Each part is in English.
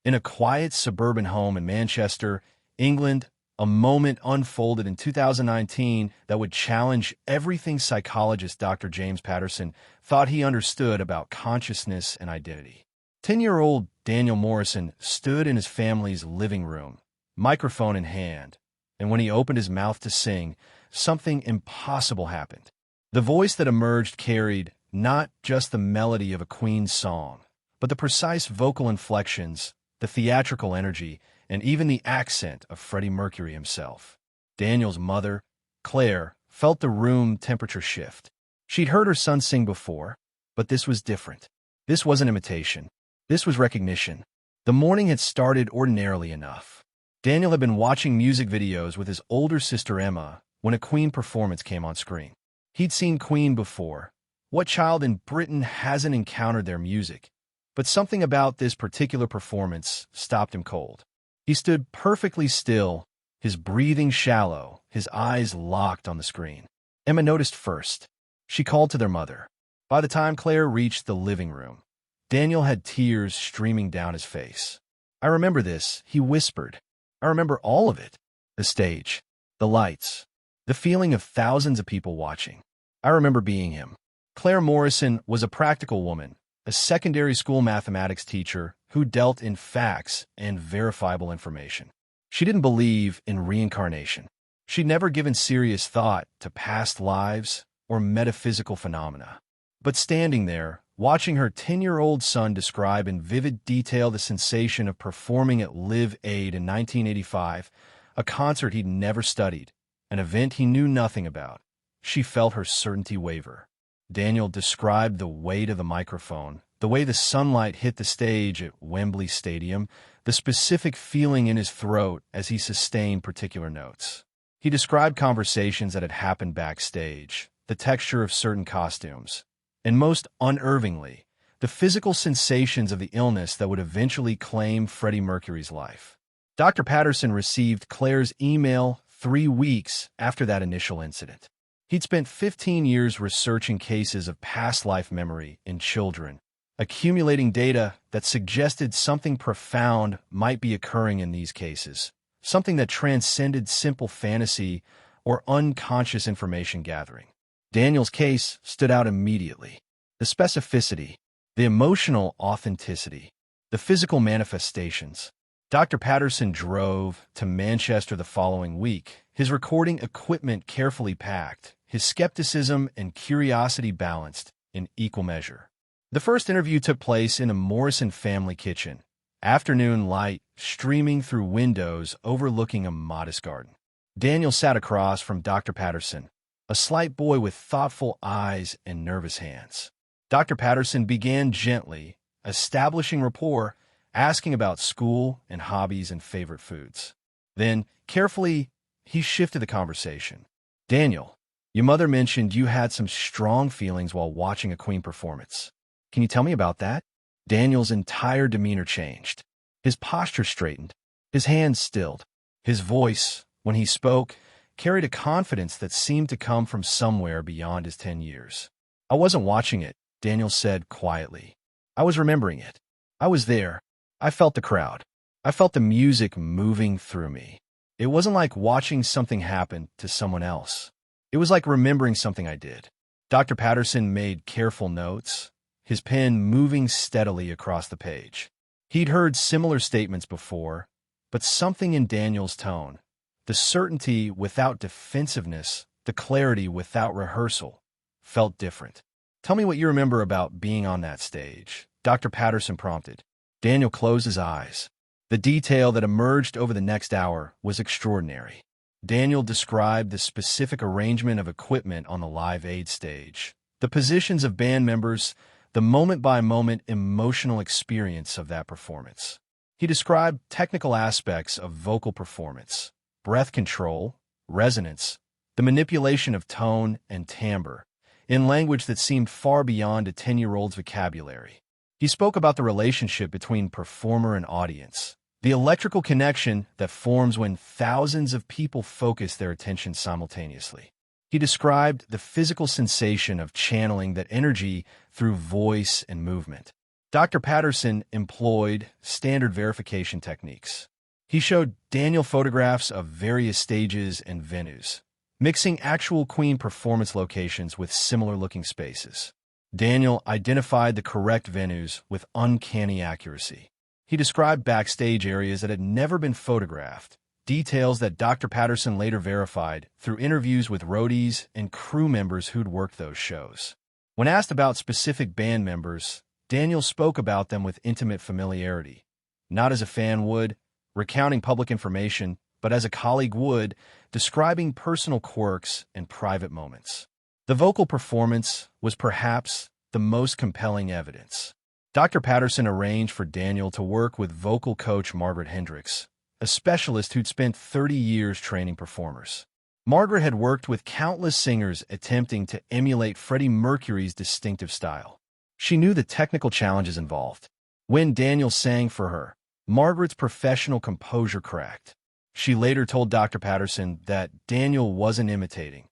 In a quiet suburban home in Manchester, England, a moment unfolded in 2019 that would challenge everything psychologist Dr. James Patterson thought he understood about consciousness and identity. 10-year-old Daniel Morrison stood in his family's living room, microphone in hand, and when he opened his mouth to sing, something impossible happened. The voice that emerged carried not just the melody of a Queen song, but the precise vocal inflections, the theatrical energy, and even the accent of Freddie Mercury himself. Daniel's mother, Claire, felt the room temperature shift. She'd heard her son sing before, but this was different. This wasn't imitation. This was recognition. The morning had started ordinarily enough. Daniel had been watching music videos with his older sister Emma when a Queen performance came on screen. He'd seen Queen before. What child in Britain hasn't encountered their music? But something about this particular performance stopped him cold. He stood perfectly still, his breathing shallow, his eyes locked on the screen. Emma noticed first. She called to their mother. By the time Claire reached the living room, Daniel had tears streaming down his face. "I remember this," he whispered. "I remember all of it. The stage, the lights, the feeling of thousands of people watching. I remember being him." Claire Morrison was a practical woman, a secondary school mathematics teacher who dealt in facts and verifiable information. She didn't believe in reincarnation. She'd never given serious thought to past lives or metaphysical phenomena. But standing there, watching her 10-year-old son describe in vivid detail the sensation of performing at Live Aid in 1985, a concert he'd never studied, an event he knew nothing about, she felt her certainty waver. Daniel described the weight of the microphone, the way the sunlight hit the stage at Wembley Stadium, the specific feeling in his throat as he sustained particular notes. He described conversations that had happened backstage, the texture of certain costumes, and most unnervingly, the physical sensations of the illness that would eventually claim Freddie Mercury's life. Dr. Patterson received Claire's email 3 weeks after that initial incident. He'd spent 15 years researching cases of past life memory in children, accumulating data that suggested something profound might be occurring in these cases, something that transcended simple fantasy or unconscious information gathering. Daniel's case stood out immediately. The specificity, the emotional authenticity, the physical manifestations. Dr. Patterson drove to Manchester the following week, his recording equipment carefully packed, his skepticism and curiosity balanced in equal measure. The first interview took place in a Morrison family kitchen, afternoon light streaming through windows overlooking a modest garden. Daniel sat across from Dr. Patterson, a slight boy with thoughtful eyes and nervous hands. Dr. Patterson began gently, establishing rapport, asking about school and hobbies and favorite foods. Then, carefully, he shifted the conversation. "Daniel, your mother mentioned you had some strong feelings while watching a Queen performance. Can you tell me about that?" Daniel's entire demeanor changed. His posture straightened, his hands stilled. His voice, when he spoke, carried a confidence that seemed to come from somewhere beyond his 10 years. "I wasn't watching it," Daniel said quietly. "I was remembering it. I was there. I felt the crowd. I felt the music moving through me. It wasn't like watching something happen to someone else. It was like remembering something I did." Dr. Patterson made careful notes, his pen moving steadily across the page. He'd heard similar statements before, but something in Daniel's tone, the certainty without defensiveness, the clarity without rehearsal, felt different. "Tell me what you remember about being on that stage," Dr. Patterson prompted. Daniel closed his eyes. The detail that emerged over the next hour was extraordinary. Daniel described the specific arrangement of equipment on the Live Aid stage, the positions of band members, the moment-by-moment emotional experience of that performance. He described technical aspects of vocal performance, breath control, resonance, the manipulation of tone and timbre, in language that seemed far beyond a 10-year-old's vocabulary. He spoke about the relationship between performer and audience, the electrical connection that forms when thousands of people focus their attention simultaneously. He described the physical sensation of channeling that energy through voice and movement. Dr. Patterson employed standard verification techniques. He showed Daniel photographs of various stages and venues, mixing actual Queen performance locations with similar-looking spaces. Daniel identified the correct venues with uncanny accuracy. He described backstage areas that had never been photographed, details that Dr. Patterson later verified through interviews with roadies and crew members who'd worked those shows. When asked about specific band members, Daniel spoke about them with intimate familiarity, not as a fan would, recounting public information, but as a colleague would, describing personal quirks and private moments. The vocal performance was perhaps the most compelling evidence. Dr. Patterson arranged for Daniel to work with vocal coach Margaret Hendricks, a specialist who'd spent 30 years training performers. Margaret had worked with countless singers attempting to emulate Freddie Mercury's distinctive style. She knew the technical challenges involved. When Daniel sang for her, Margaret's professional composure cracked. She later told Dr. Patterson that Daniel wasn't imitating.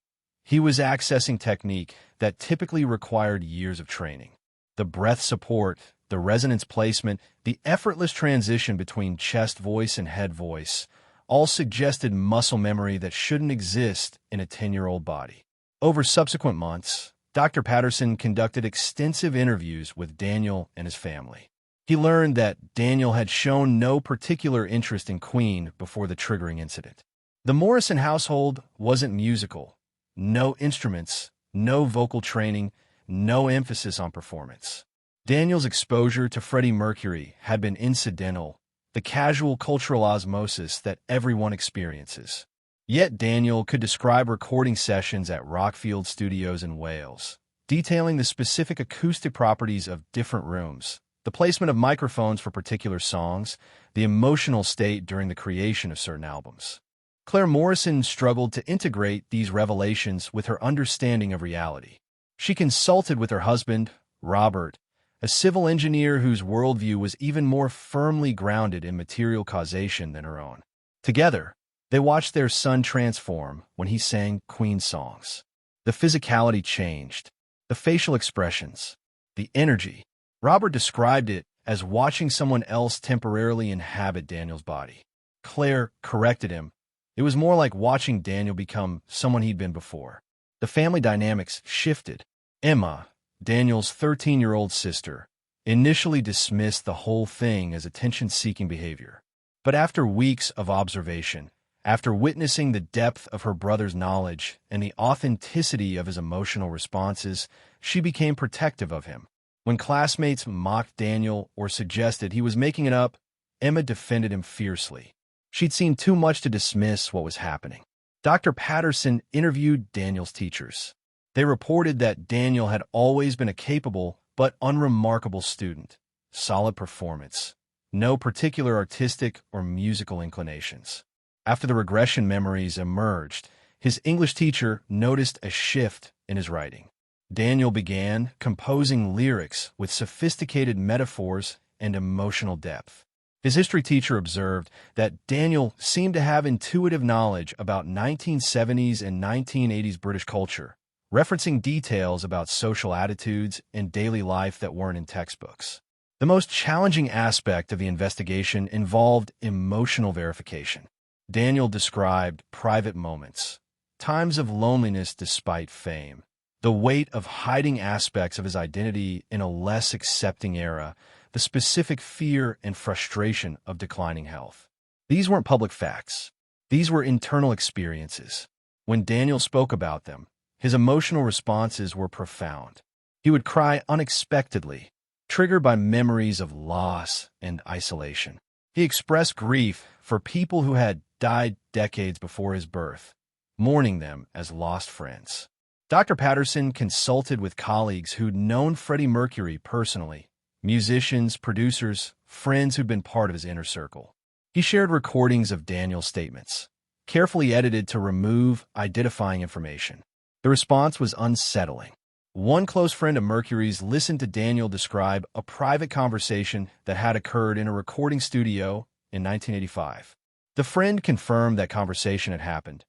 He was accessing technique that typically required years of training. The breath support, the resonance placement, the effortless transition between chest voice and head voice all suggested muscle memory that shouldn't exist in a 10-year-old body. Over subsequent months, Dr. Patterson conducted extensive interviews with Daniel and his family. He learned that Daniel had shown no particular interest in Queen before the triggering incident. The Morrison household wasn't musical. No instruments, no vocal training, no emphasis on performance. Daniel's exposure to Freddie Mercury had been incidental, the casual cultural osmosis that everyone experiences. Yet Daniel could describe recording sessions at Rockfield Studios in Wales, detailing the specific acoustic properties of different rooms, the placement of microphones for particular songs, the emotional state during the creation of certain albums. Claire Morrison struggled to integrate these revelations with her understanding of reality. She consulted with her husband, Robert, a civil engineer whose worldview was even more firmly grounded in material causation than her own. Together, they watched their son transform when he sang Queen songs. The physicality changed, the facial expressions, the energy. Robert described it as watching someone else temporarily inhabit Daniel's body. Claire corrected him. It was more like watching Daniel become someone he'd been before. The family dynamics shifted. Emma, Daniel's 13-year-old sister, initially dismissed the whole thing as attention-seeking behavior. But after weeks of observation, after witnessing the depth of her brother's knowledge and the authenticity of his emotional responses, she became protective of him. When classmates mocked Daniel or suggested he was making it up, Emma defended him fiercely. She'd seen too much to dismiss what was happening. Dr. Patterson interviewed Daniel's teachers. They reported that Daniel had always been a capable but unremarkable student, solid performance, no particular artistic or musical inclinations. After the regression memories emerged, his English teacher noticed a shift in his writing. Daniel began composing lyrics with sophisticated metaphors and emotional depth. His history teacher observed that Daniel seemed to have intuitive knowledge about 1970s and 1980s British culture, referencing details about social attitudes and daily life that weren't in textbooks. The most challenging aspect of the investigation involved emotional verification. Daniel described private moments, times of loneliness despite fame, the weight of hiding aspects of his identity in a less accepting era, the specific fear and frustration of declining health. These weren't public facts. These were internal experiences. When Daniel spoke about them, his emotional responses were profound. He would cry unexpectedly, triggered by memories of loss and isolation. He expressed grief for people who had died decades before his birth, mourning them as lost friends. Dr. Patterson consulted with colleagues who'd known Freddie Mercury personally, musicians, producers, friends who'd been part of his inner circle. He shared recordings of Daniel's statements, carefully edited to remove identifying information. The response was unsettling. One close friend of Mercury's listened to Daniel describe a private conversation that had occurred in a recording studio in 1985. The friend confirmed that conversation had happened,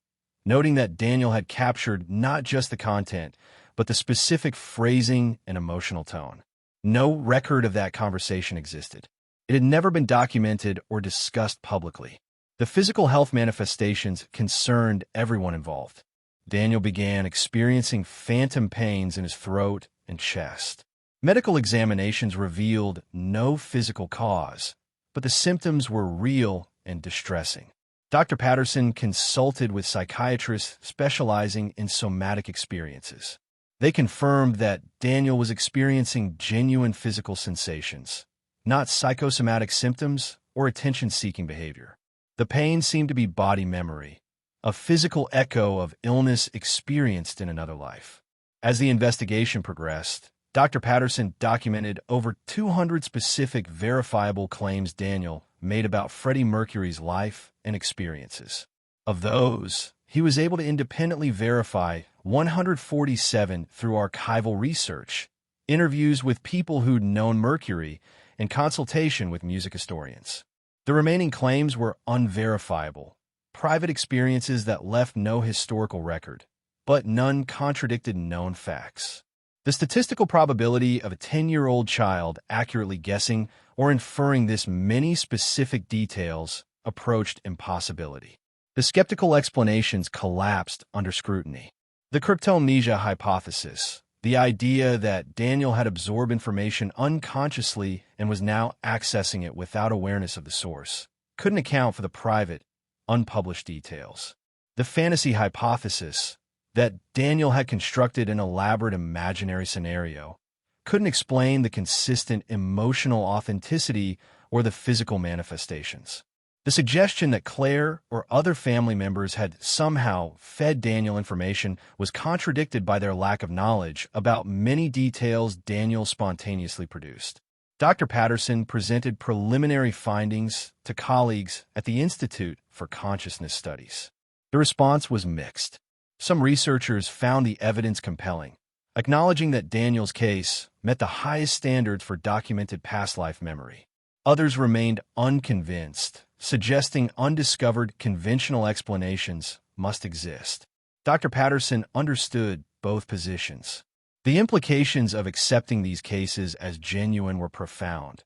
noting that Daniel had captured not just the content, but the specific phrasing and emotional tone. No record of that conversation existed. It had never been documented or discussed publicly. The physical health manifestations concerned everyone involved. Daniel began experiencing phantom pains in his throat and chest. Medical examinations revealed no physical cause, but the symptoms were real and distressing. Dr. Patterson consulted with psychiatrists specializing in somatic experiences. They confirmed that Daniel was experiencing genuine physical sensations, not psychosomatic symptoms or attention-seeking behavior. The pain seemed to be body memory, a physical echo of illness experienced in another life. As the investigation progressed, Dr. Patterson documented over 200 specific verifiable claims Daniel made about Freddie Mercury's life and experiences. Of those, he was able to independently verify 147 through archival research, interviews with people who'd known Mercury, and consultation with music historians. The remaining claims were unverifiable, private experiences that left no historical record, but none contradicted known facts. The statistical probability of a 10-year-old child accurately guessing or inferring this many specific details approached impossibility. The skeptical explanations collapsed under scrutiny. The cryptomnesia hypothesis, the idea that Daniel had absorbed information unconsciously and was now accessing it without awareness of the source, couldn't account for the private, unpublished details. The fantasy hypothesis, that Daniel had constructed an elaborate imaginary scenario, couldn't explain the consistent emotional authenticity or the physical manifestations. The suggestion that Claire or other family members had somehow fed Daniel information was contradicted by their lack of knowledge about many details Daniel spontaneously produced. Dr. Patterson presented preliminary findings to colleagues at the Institute for Consciousness Studies. The response was mixed. Some researchers found the evidence compelling, acknowledging that Daniel's case met the highest standards for documented past life memory. Others remained unconvinced, suggesting undiscovered conventional explanations must exist. Dr. Patterson understood both positions. The implications of accepting these cases as genuine were profound.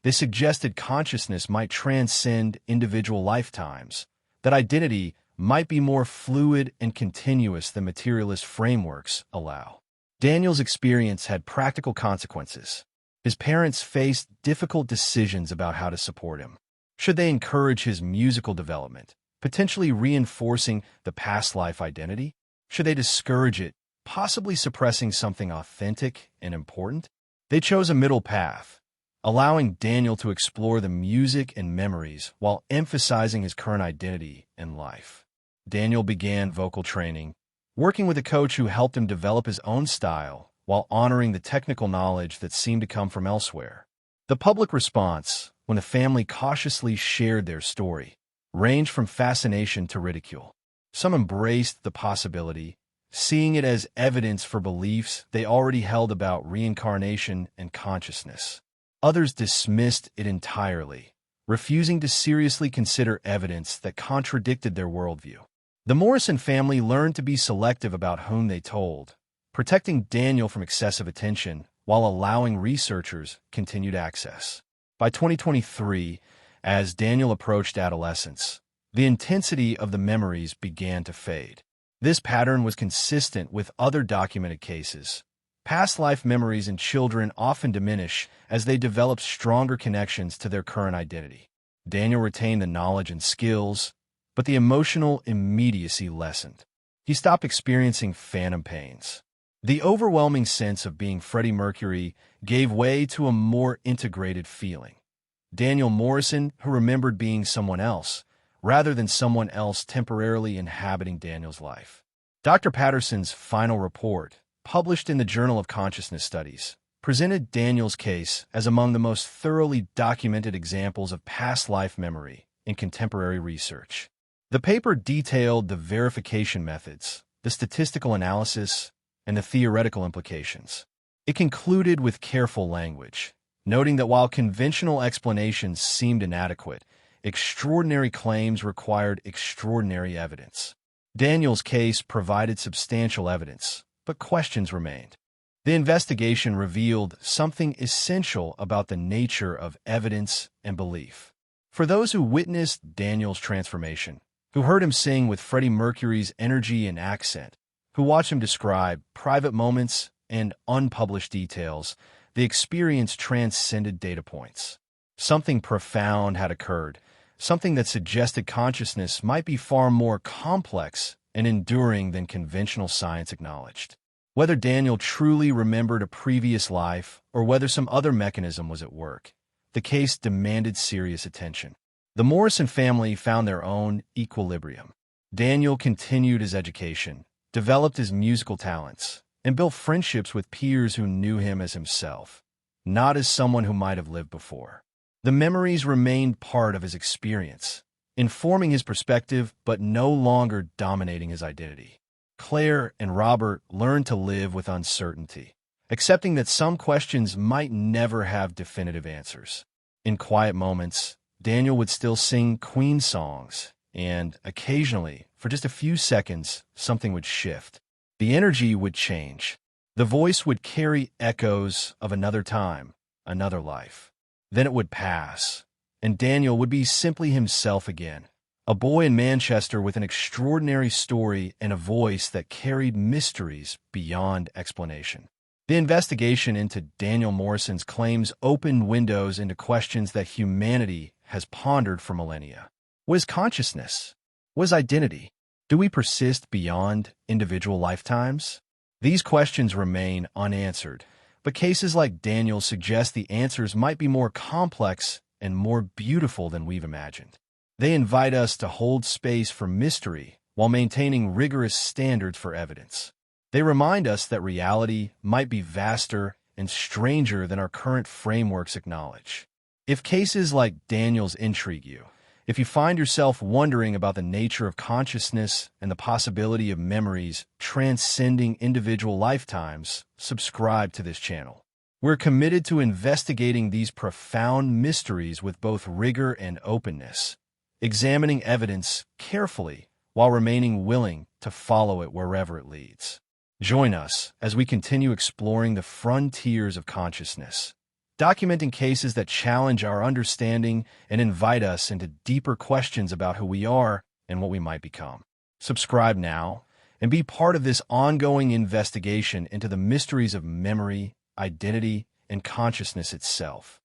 They suggested consciousness might transcend individual lifetimes, that identity might be more fluid and continuous than materialist frameworks allow. Daniel's experience had practical consequences. His parents faced difficult decisions about how to support him. Should they encourage his musical development, potentially reinforcing the past life identity? Should they discourage it, possibly suppressing something authentic and important? They chose a middle path, allowing Daniel to explore the music and memories while emphasizing his current identity and life. Daniel began vocal training, working with a coach who helped him develop his own style while honoring the technical knowledge that seemed to come from elsewhere. The public response, when the family cautiously shared their story, ranged from fascination to ridicule. Some embraced the possibility, seeing it as evidence for beliefs they already held about reincarnation and consciousness. Others dismissed it entirely, refusing to seriously consider evidence that contradicted their worldview. The Morrison family learned to be selective about whom they told, protecting Daniel from excessive attention while allowing researchers continued access. By 2023, as Daniel approached adolescence, the intensity of the memories began to fade. This pattern was consistent with other documented cases. Past life memories in children often diminish as they develop stronger connections to their current identity. Daniel retained the knowledge and skills, but the emotional immediacy lessened. He stopped experiencing phantom pains. The overwhelming sense of being Freddie Mercury gave way to a more integrated feeling. Daniel Morrison, who remembered being someone else, rather than someone else temporarily inhabiting Daniel's life. Dr. Patterson's final report, published in the Journal of Consciousness Studies, presented Daniel's case as among the most thoroughly documented examples of past life memory in contemporary research. The paper detailed the verification methods, the statistical analysis, and the theoretical implications. It concluded with careful language, noting that while conventional explanations seemed inadequate, extraordinary claims required extraordinary evidence. Daniel's case provided substantial evidence, but questions remained. The investigation revealed something essential about the nature of evidence and belief. For those who witnessed Daniel's transformation, who heard him sing with Freddie Mercury's energy and accent, who watched him describe private moments and unpublished details, the experience transcended data points. Something profound had occurred, something that suggested consciousness might be far more complex and enduring than conventional science acknowledged. Whether Daniel truly remembered a previous life or whether some other mechanism was at work, the case demanded serious attention. The Morrison family found their own equilibrium. Daniel continued his education, developed his musical talents, and built friendships with peers who knew him as himself, not as someone who might have lived before. The memories remained part of his experience, informing his perspective but no longer dominating his identity. Claire and Robert learned to live with uncertainty, accepting that some questions might never have definitive answers. In quiet moments, Daniel would still sing Queen songs, and occasionally, for just a few seconds, something would shift. The energy would change. The voice would carry echoes of another time, another life. Then it would pass, and Daniel would be simply himself again. A boy in Manchester with an extraordinary story and a voice that carried mysteries beyond explanation. The investigation into Daniel Morrison's claims opened windows into questions that humanity has pondered for millennia. What is consciousness? What is identity? Do we persist beyond individual lifetimes? These questions remain unanswered, but cases like Daniel's suggest the answers might be more complex and more beautiful than we've imagined. They invite us to hold space for mystery while maintaining rigorous standards for evidence. They remind us that reality might be vaster and stranger than our current frameworks acknowledge. If cases like Daniel's intrigue you, if you find yourself wondering about the nature of consciousness and the possibility of memories transcending individual lifetimes, subscribe to this channel. We're committed to investigating these profound mysteries with both rigor and openness, examining evidence carefully while remaining willing to follow it wherever it leads. Join us as we continue exploring the frontiers of consciousness, documenting cases that challenge our understanding and invite us into deeper questions about who we are and what we might become. Subscribe now and be part of this ongoing investigation into the mysteries of memory, identity, and consciousness itself.